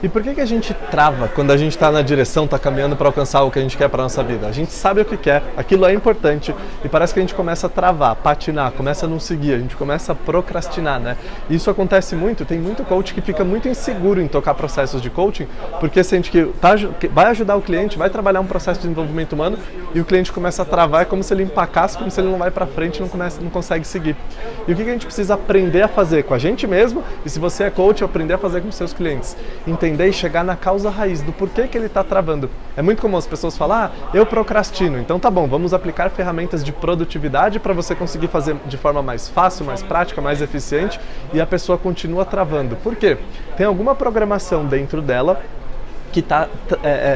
E por que a gente trava quando a gente está na direção, está caminhando para alcançar o que a gente quer para a nossa vida? A gente sabe o que quer, aquilo é importante e parece que a gente começa a travar, patinar, começa a não seguir, a gente começa a procrastinar, né? E isso acontece muito, tem muito coach que fica muito inseguro em tocar processos de coaching porque sente que vai ajudar o cliente, vai trabalhar um processo de desenvolvimento humano e o cliente começa a travar, é como se ele empacasse, como se ele não vai para frente e não consegue seguir. E o que a gente precisa aprender a fazer com a gente mesmo e se você é coach, aprender a fazer com os seus clientes? Entender e chegar na causa raiz do porquê que ele está travando. É muito comum as pessoas falar, eu procrastino, então tá bom, vamos aplicar ferramentas de produtividade para você conseguir fazer de forma mais fácil, mais prática, mais eficiente e a pessoa continua travando. Por quê? Tem alguma programação dentro dela que está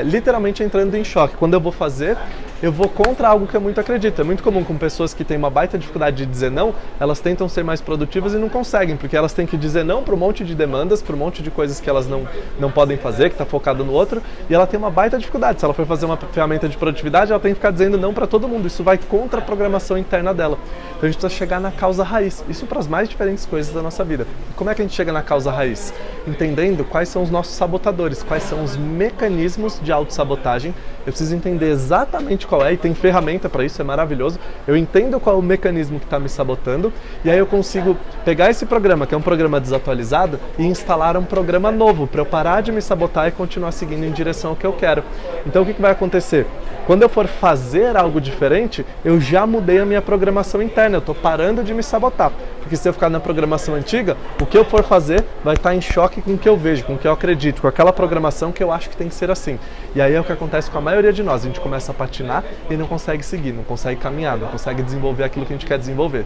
literalmente entrando em choque. Quando eu vou fazer, eu vou contra algo que eu muito acredito. É muito comum com pessoas que têm uma baita dificuldade de dizer não, elas tentam ser mais produtivas e não conseguem, porque elas têm que dizer não para um monte de demandas, para um monte de coisas que elas não podem fazer, que está focado no outro, e ela tem uma baita dificuldade. Se ela for fazer uma ferramenta de produtividade, ela tem que ficar dizendo não para todo mundo. Isso vai contra a programação interna dela. Então a gente precisa chegar na causa raiz. Isso para as mais diferentes coisas da nossa vida. E como é que a gente chega na causa raiz? Entendendo quais são os nossos sabotadores, quais são os mecanismos de autossabotagem. Eu preciso entender exatamente qual é, e tem ferramenta para isso, é maravilhoso. Eu entendo qual é o mecanismo que está me sabotando, e aí eu consigo pegar esse programa, que é um programa desatualizado, e instalar um programa novo, para eu parar de me sabotar e continuar seguindo em direção ao que eu quero. Então o que vai acontecer? Quando eu for fazer algo diferente, eu já mudei a minha programação interna, eu estou parando de me sabotar. Porque se eu ficar na programação antiga, o que eu for fazer vai estar em choque com o que eu vejo, com o que eu acredito, com aquela programação que eu acho que tem que ser assim. E aí é o que acontece com a maioria de nós, a gente começa a patinar e não consegue seguir, não consegue caminhar, não consegue desenvolver aquilo que a gente quer desenvolver.